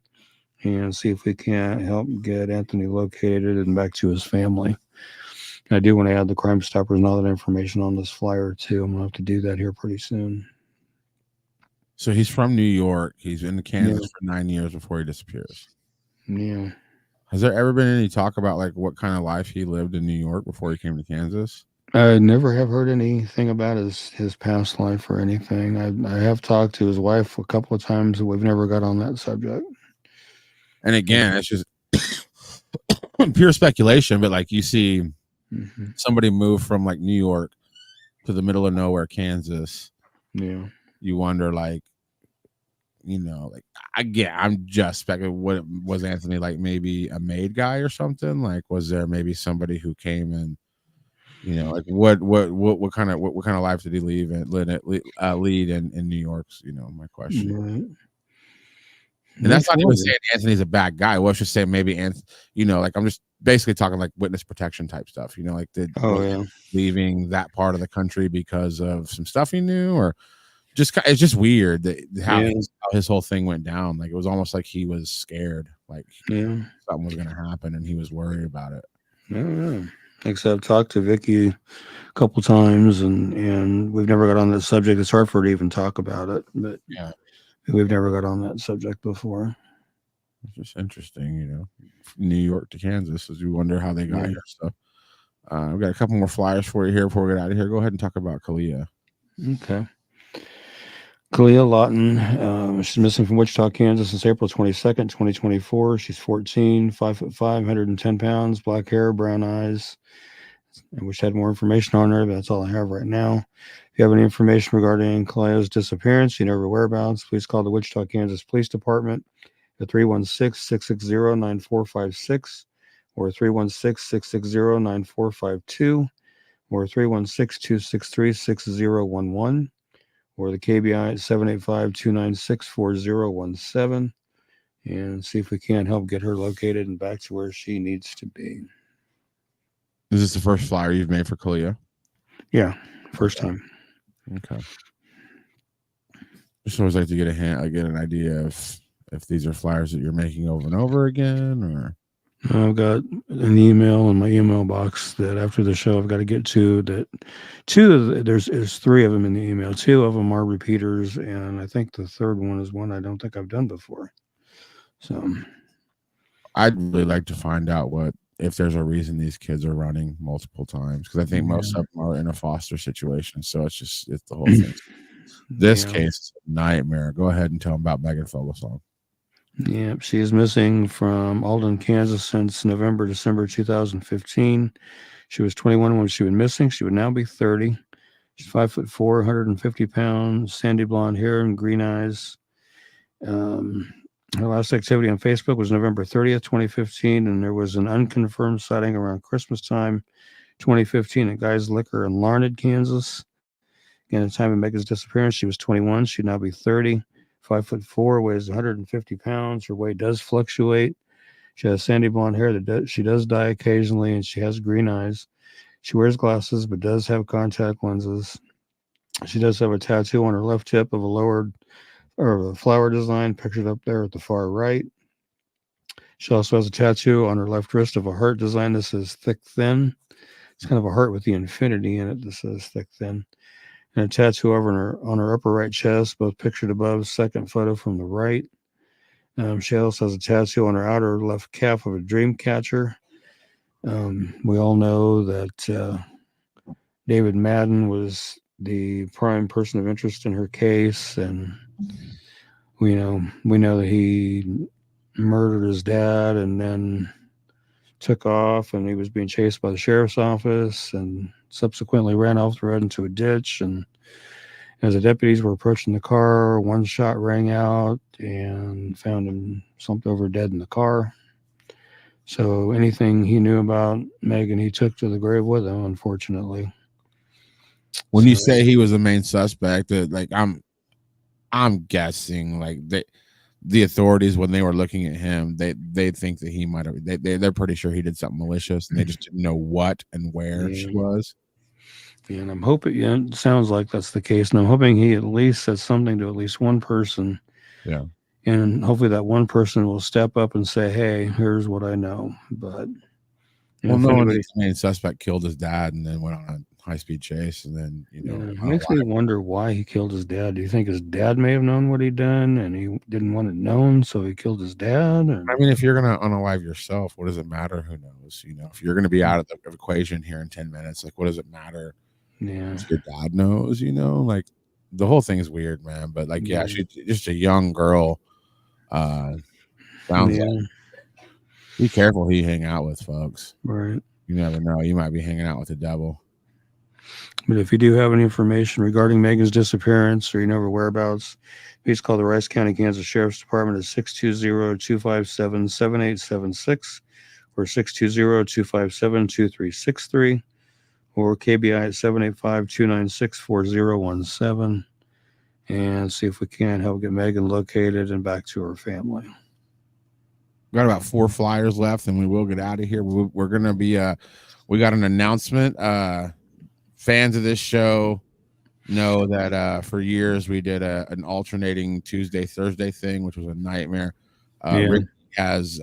and see if we can help get Anthony located and back to his family. I do want to add the Crime Stoppers and all that information on this flyer too. I'm going to have to do that here pretty soon. So he's from New York. He's in Kansas Yeah. for 9 years before he disappears. Yeah. Has there ever been any talk about like what kind of life he lived in New York before he came to Kansas? I never have heard anything about his past life or anything. I have talked to his wife a couple of times, but we've never got on that subject. And again, it's just pure speculation, but like you see somebody move from like New York to the middle of nowhere, Kansas. Yeah. You wonder, like, like I'm just speculating. What was Anthony like? Maybe a maid guy or something? Like, was there maybe somebody who came and, like what kind of life did he lead in New York's? My question. Right. And that's not even saying Anthony's a bad guy. Well, I should say maybe like I'm just basically talking like witness protection type stuff. Like leaving that part of the country because of some stuff he knew, or it's just weird that how his whole thing went down. Like it was almost like he was scared, like something was going to happen, and he was worried about it. Yeah. Except I've talked to Vicky a couple times, and we've never got on that subject. It's hard for her to even talk about it, but yeah. We've never got on that subject before. It's just interesting, New York to Kansas, as you wonder how they got here. So we've got a couple more flyers for you here before we get out of here. Go ahead and talk about Kalia. Okay. Kalia Lawton, she's missing from Wichita, Kansas since April 22nd, 2024. She's 14, 5'5", 110 pounds, black hair, brown eyes. I wish I had more information on her, but that's all I have right now. If you have any information regarding Kalia's disappearance, you know her whereabouts, please call the Wichita, Kansas Police Department at 316-660-9456 or 316-660-9452 or 316-263-6011 or the KBI at 785-296-4017 and see if we can't help get her located and back to where she needs to be. Is this the first flyer you've made for Kalia? Yeah, first time. Okay. Just always like to get get an idea of if these are flyers that you're making over and over again, or I've got an email in my email box that after the show I've got to get to. That there's three of them in the email. Two of them are repeaters, and I think the third one is one I don't think I've done before. So I'd really like to find out if there's a reason these kids are running multiple times, because I think most of them are in a foster situation. So it's the whole thing. This case is a nightmare. Go ahead and tell them about Megan Fogelsong. Yeah, she is missing from Alden, Kansas since December 2015. She was 21 when she went missing. She would now be 30. She's 5'4", 150 pounds, sandy blonde hair and green eyes. Her last activity on Facebook was November 30th, 2015, and there was an unconfirmed sighting around Christmas time, 2015, at Guy's Liquor in Larned, Kansas. Again, at the time of Megan's disappearance, she was 21. She'd now be 30. 5'4", weighs 150 pounds. Her weight does fluctuate. She has sandy blonde hair. She does dye occasionally, and she has green eyes. She wears glasses, but does have contact lenses. She does have a tattoo on her left hip of a flower design pictured up there at the far right. She also has a tattoo on her left wrist of a heart design that says thick thin. It's kind of a heart with the infinity in it that says thick thin. And a tattoo over on her upper right chest, both pictured above, second photo from the right. She also has a tattoo on her outer left calf of a dream catcher. We all know that David Madden was the prime person of interest in her case, and we know that he murdered his dad and then took off, and he was being chased by the sheriff's office, and subsequently ran off the road into a ditch. And as the deputies were approaching the car, one shot rang out and found him slumped over dead in the car. So anything he knew about Megan, he took to the grave with him, unfortunately. When you So say he was the main suspect, like I'm guessing like the authorities, when they were looking at him, they think that he might have they're pretty sure he did something malicious, and they just didn't know what and where she yeah, was. and I'm hoping, yeah, it sounds like that's the case, and I'm hoping he at least says something to at least one person, Yeah. and hopefully that one person will step up and say, "Hey, here's what I know." But Well, if knowing that anybody, the main suspect killed his dad and then went on a high speed chase, and then makes me wonder why he killed his dad. Do you think his dad may have known what he'd done, and he didn't want it known, so he killed his dad? I And mean, if you're gonna unalive yourself, what does it matter? Who knows? If you're gonna be out of the equation here in 10 minutes, like what does it matter yeah, if your dad knows? Like the whole thing is weird, man. But like, yeah, yeah, she's just a young girl. Uh, sounds like yeah, be careful who you hang out with, folks. right. You never know. You might be hanging out with the devil. But if you do have any information regarding Megan's disappearance or you know her whereabouts, please call the Rice County, Kansas Sheriff's Department at 620-257-7876 or 620-257-2363 or KBI at 785-296-4017 and see if we can help get Megan located and back to her family. We got about 4 flyers left, and we will get out of here. We're gonna be we got an announcement. Fans of this show know that for years we did an alternating Tuesday Thursday thing, which was a nightmare. Yeah, Rick has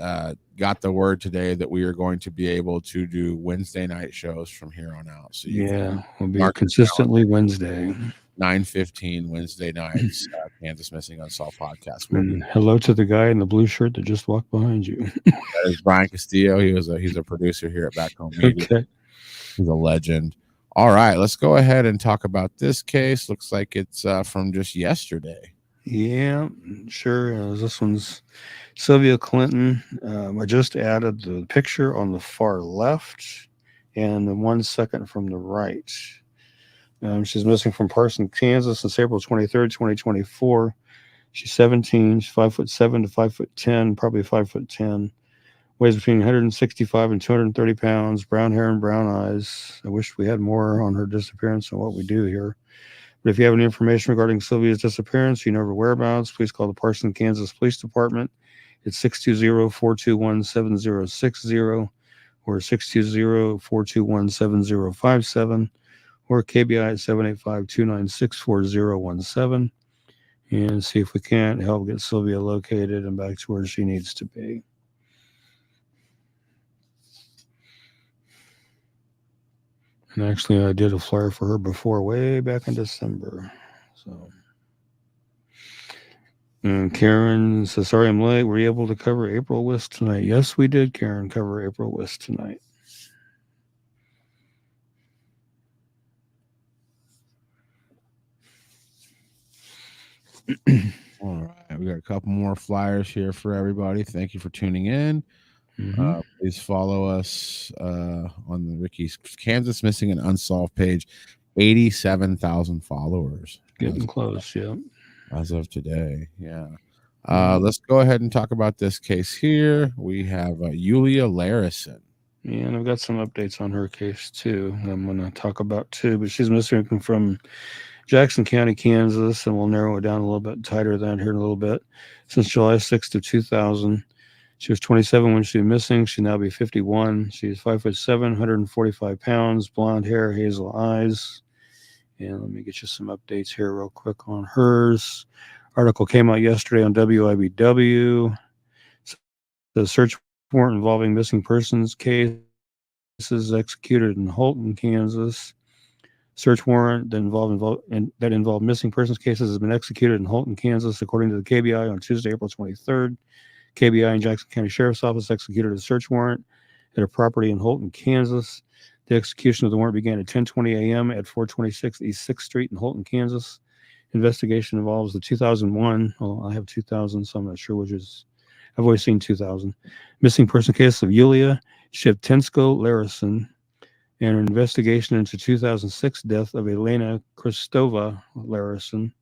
got the word today that we are going to be able to do Wednesday night shows from here on out. So you can we'll be mark consistently Wednesday. 9:15 Wednesday nights. Kansas Missing Unsolved podcast will be. And hello to the guy in the blue shirt that just walked behind you. That is Brian Castillo. He's a producer here at Back Home Media. Okay. He's a legend. All right, let's go ahead and talk about this case. Looks like it's from just yesterday. Yeah, sure. This one's Sylvia Clinton. I just added the picture on the far left and the 1 second from the right. She's missing from Parson, Kansas since April 23rd, 2024. She's 17. She's 5'7" to 5'10", probably 5'10". Weighs between 165 and 230 pounds. Brown hair and brown eyes. I wish we had more on her disappearance than what we do here. But if you have any information regarding Sylvia's disappearance, you know her whereabouts, please call the Parson, Kansas Police Department. It's 620-421-7060 or 620-421-7057 or KBI at 785-296-4017 and see if we can't help get Sylvia located and back to where she needs to be. And actually, I did a flyer for her before, way back in December. So, and Karen says, "Sorry, I'm late. Were you able to cover April West tonight?" Yes, we did, Karen, cover April West tonight. All right, we got a couple more flyers here for everybody. Thank you for tuning in. Please follow us on the Ricky's Kansas Missing and Unsolved page. 87,000 followers. Getting close, yeah. As of today, yeah. Let's go ahead and talk about this case here. We have Yulia Larison. Yeah, and I've got some updates on her case too. I'm going to talk about too, but she's missing from Jackson County, Kansas, and we'll narrow it down a little bit tighter than here in a little bit. Since July 6th of 2000, she was 27 when she was missing. She'll now be 51. She's 5'7", 145 pounds, blonde hair, hazel eyes. And let me get you some updates here real quick on hers. Article came out yesterday on WIBW. The search warrant involving missing persons cases executed in Holton, Kansas. Search warrant that involved missing persons cases has been executed in Holton, Kansas, according to the KBI on Tuesday, April 23rd. KBI and Jackson County Sheriff's Office executed a search warrant at a property in Holton, Kansas. The execution of the warrant began at 10:20 a.m. at 426 East 6th Street in Holton, Kansas. Investigation involves the 2001. Well, I have 2000, so I'm not sure which is. I've always seen 2000. Missing person case of Yulia Shevchenko Larison, and an investigation into 2006 death of Elena Kristova Larison.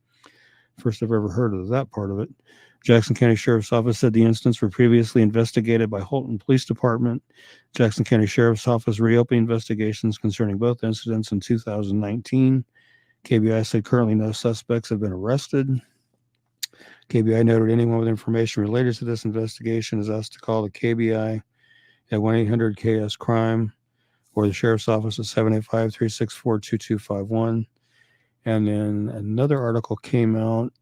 First I've ever heard of that part of it. Jackson County Sheriff's Office said the incidents were previously investigated by Holton Police Department. Jackson County Sheriff's Office reopened investigations concerning both incidents in 2019. KBI said currently no suspects have been arrested. KBI noted anyone with information related to this investigation is asked to call the KBI at 1-800-KS-CRIME or the Sheriff's Office at 785-364-2251. And then another article came out,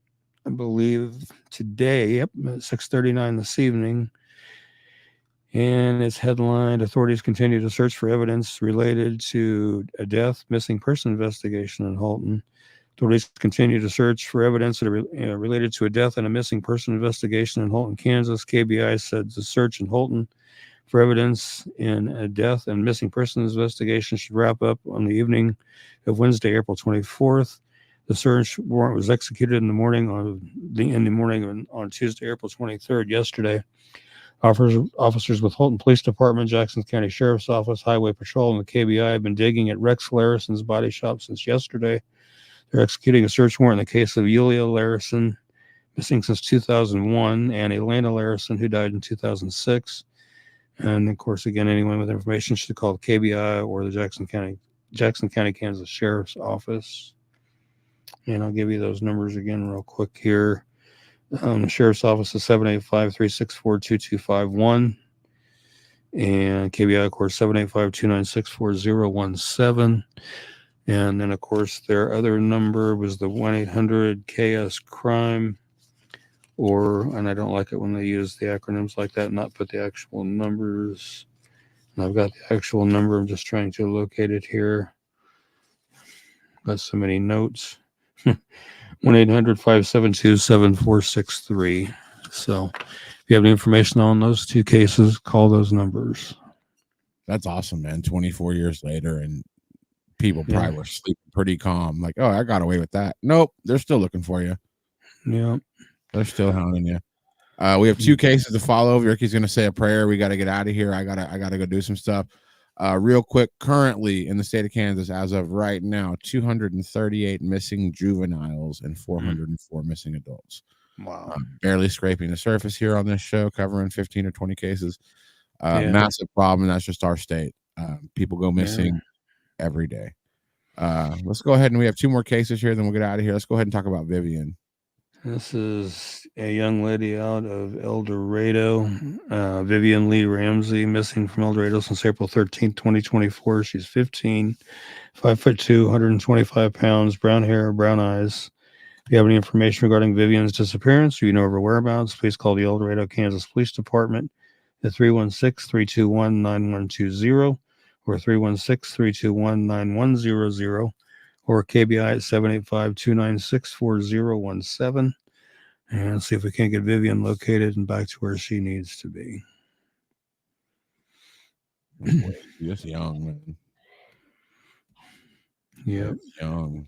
I believe, today, at 6:39 this evening. And it's headlined, Authorities Continue to Search for Evidence Related to a Death, Missing Person Investigation in Holton. Authorities continue to search for evidence that are related to a death and a missing person investigation in Holton, Kansas. KBI said the search in Holton for evidence in a death and missing persons investigation should wrap up on the evening of Wednesday, April 24th. The search warrant was executed in the morning on Tuesday, April 23rd, yesterday. Officers with Holton Police Department, Jackson County Sheriff's Office, Highway Patrol, and the KBI have been digging at Rex Larison's body shop since yesterday. They're executing a search warrant in the case of Yulia Larison, missing since 2001, and Elena Larison, who died in 2006. And of course, again, anyone with information should call the KBI or the Jackson County, Kansas Sheriff's Office. And I'll give you those numbers again real quick here. The Sheriff's Office is 785-364-2251. And KBI, of course, 785-296-4017. And then, of course, their other number was the 1-800-KS-CRIME. And I don't like it when they use the acronyms like that, not put the actual numbers. And I've got the actual number. I'm just trying to locate it here. Got so many notes. 1-800-572-7463. So if you have any information on those two cases, call those numbers. That's awesome, man. 24 years later, and people probably were sleeping pretty calm. Like, oh, I got away with that. Nope, they're still looking for you. Yeah. They're still hounding you. We have two cases to follow. Ricky's going to say a prayer. We got to get out of here. I gotta go do some stuff. Real quick, currently in the state of Kansas, as of right now, 238 missing juveniles and 404 missing adults. Wow. Barely scraping the surface here on this show, covering 15 or 20 cases. Massive problem. That's just our state. People go missing every day. Let's go ahead, and we have two more cases here, then we'll get out of here. Let's go ahead and talk about Vivian. This is a young lady out of El Dorado, Vivian Lee Ramsey, missing from El Dorado since April 13th, 2024. She's 15, 5'2", 125 pounds, brown hair, brown eyes. If you have any information regarding Vivian's disappearance or you know of her whereabouts, please call the El Dorado, Kansas Police Department at 316-321-9120 or 316-321-9100. Or KBI at 785-296-4017. And see if we can't get Vivian located and back to where she needs to be. Just young, man. Yep. Young.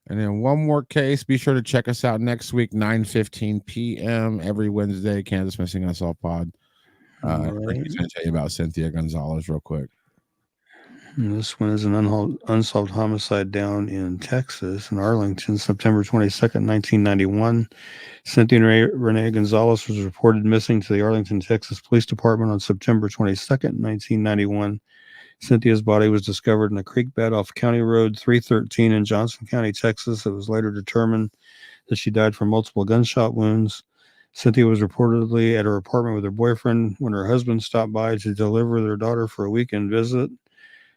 And then one more case. Be sure to check us out next week, 9:15 p.m. every Wednesday. Kansas Missing Unsolved Pod. Ricky's going to tell you about Cynthia Gonzalez real quick. And this one is an unsolved homicide down in Texas, in Arlington, September 22nd, 1991. Cynthia Renee Gonzalez was reported missing to the Arlington, Texas Police Department on September 22nd, 1991. Cynthia's body was discovered in a creek bed off County Road 313 in Johnson County, Texas. It was later determined that she died from multiple gunshot wounds. Cynthia was reportedly at her apartment with her boyfriend when her husband stopped by to deliver their daughter for a weekend visit.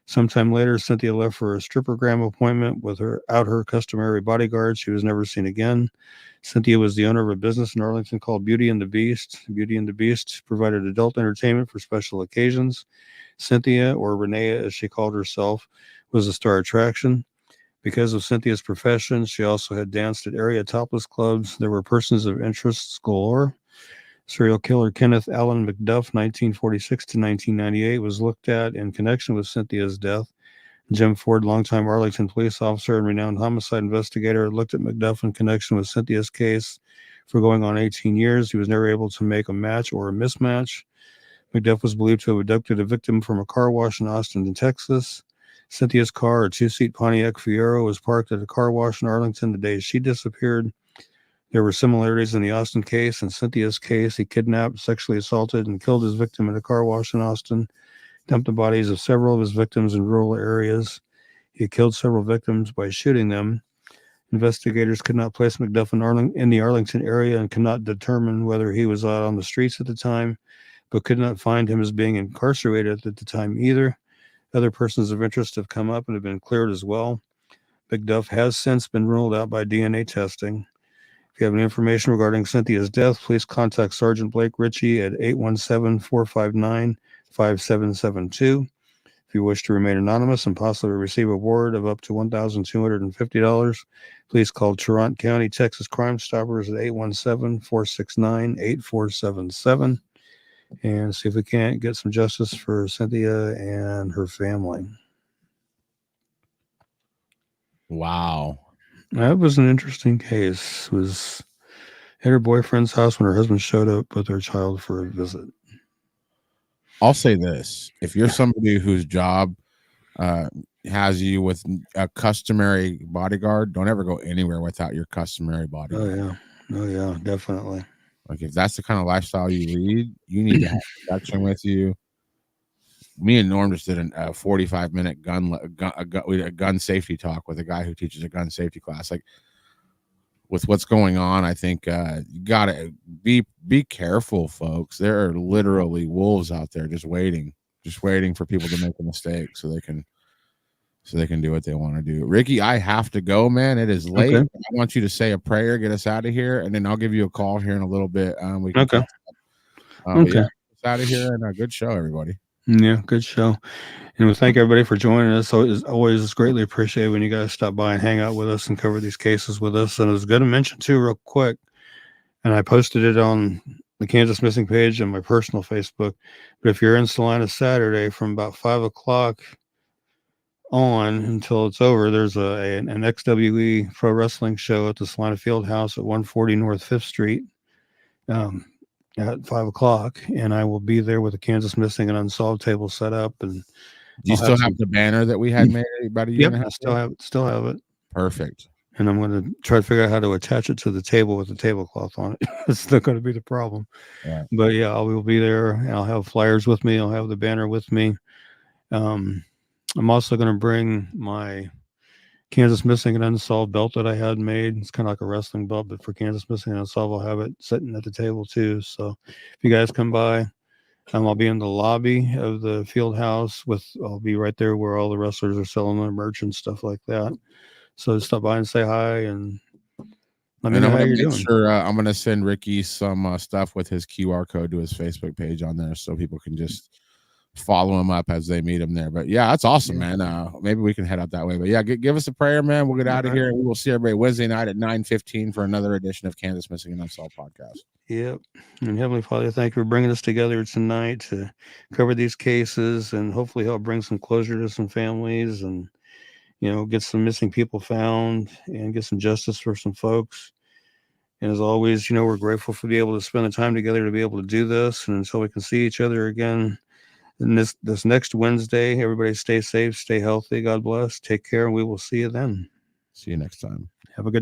Sometime later, Cynthia left for a strippergram appointment without her customary bodyguard. She was never seen again. Cynthia was the owner of a business in Arlington called Beauty and the Beast. Beauty and the Beast provided adult entertainment for special occasions. Cynthia, or Renee as she called herself, was a star attraction. Because of Cynthia's profession, she also had danced at area topless clubs. There were persons of interest galore. Serial killer Kenneth Allen McDuff, 1946 to 1998, was looked at in connection with Cynthia's death. Jim Ford, longtime Arlington police officer and renowned homicide investigator, looked at McDuff in connection with Cynthia's case for going on 18 years. He was never able to make a match or a mismatch. McDuff was believed to have abducted a victim from a car wash in Austin, Texas. Cynthia's car, a two-seat Pontiac Fiero, was parked at a car wash in Arlington the day she disappeared. There were similarities in the Austin case and Cynthia's case. He kidnapped, sexually assaulted, and killed his victim at a car wash in Austin, dumped the bodies of several of his victims in rural areas. He killed several victims by shooting them. Investigators could not place McDuff in the Arlington area and could not determine whether he was out on the streets at the time, but could not find him as being incarcerated at the time either. Other persons of interest have come up and have been cleared as well. McDuff has since been ruled out by DNA testing. If you have any information regarding Cynthia's death, please contact Sergeant Blake Ritchie at 817-459-5772. If you wish to remain anonymous and possibly receive a reward of up to $1,250, please call Tarrant County, Texas Crime Stoppers at 817-469-8477 and see if we can't get some justice for Cynthia and her family. Wow. That was an interesting case. It was at her boyfriend's house when her husband showed up with their child for a visit. I'll say this. If you're somebody whose job has you with a customary bodyguard, don't ever go anywhere without your customary bodyguard. Oh yeah, definitely. Like if that's the kind of lifestyle you lead, you need to have protection with you. Me and Norm just did a 45-minute gun safety talk with a guy who teaches a gun safety class. Like with what's going on, I think you gotta be careful, folks. There are literally wolves out there just waiting for people to make a mistake so they can do what they want to do. Ricky, I have to go, man. It is late. Okay. I want you to say a prayer, get us out of here, and then I'll give you a call here in a little bit. We can Okay. Okay. Yeah, it's out of here, and a good show, everybody. Yeah, good show. And we thank everybody for joining us. So it's always greatly appreciated when you guys stop by and hang out with us and cover these cases with us. And I was going to mention too, real quick, and I posted it on the Kansas Missing page and my personal Facebook. But if you're in Salina Saturday from about 5 o'clock on until it's over, there's an XWE pro wrestling show at the Salina Field House at 140 North 5th Street. At 5 o'clock, and I will be there with the Kansas Missing and Unsolved table set up. And do you still have the banner that we had made about a year and a half? I still have it. Perfect. And I'm going to try to figure out how to attach it to the table with the tablecloth on it. It's not going to be the problem. Yeah. But yeah, I will be there. I'll have flyers with me. I'll have the banner with me. I'm also going to bring my Kansas Missing and Unsolved belt that I had made. It's kind of like a wrestling belt, but for Kansas Missing and Unsolved, I'll have it sitting at the table too. So if you guys come by, I'll be in the lobby of the field house I'll be right there where all the wrestlers are selling their merch and stuff like that. So stop by and say hi and let me know how you're doing. Sure, I'm going to send Ricky some stuff with his QR code to his Facebook page on there so people can just follow him up as they meet him there. But yeah, that's awesome, man. Maybe we can head out that way. But yeah, give us a prayer, man. We'll get out of here, and we will see everybody Wednesday night at 9:15 for another edition of Kansas Missing and Unsolved podcast. Yep. And Heavenly Father, thank you for bringing us together tonight to cover these cases and hopefully help bring some closure to some families and get some missing people found and get some justice for some folks. And as always, we're grateful for being able to spend the time together to be able to do this. And until we can see each other again and this next Wednesday, everybody stay safe, stay healthy. God bless. Take care. And we will see you then. See you next time. Have a good night.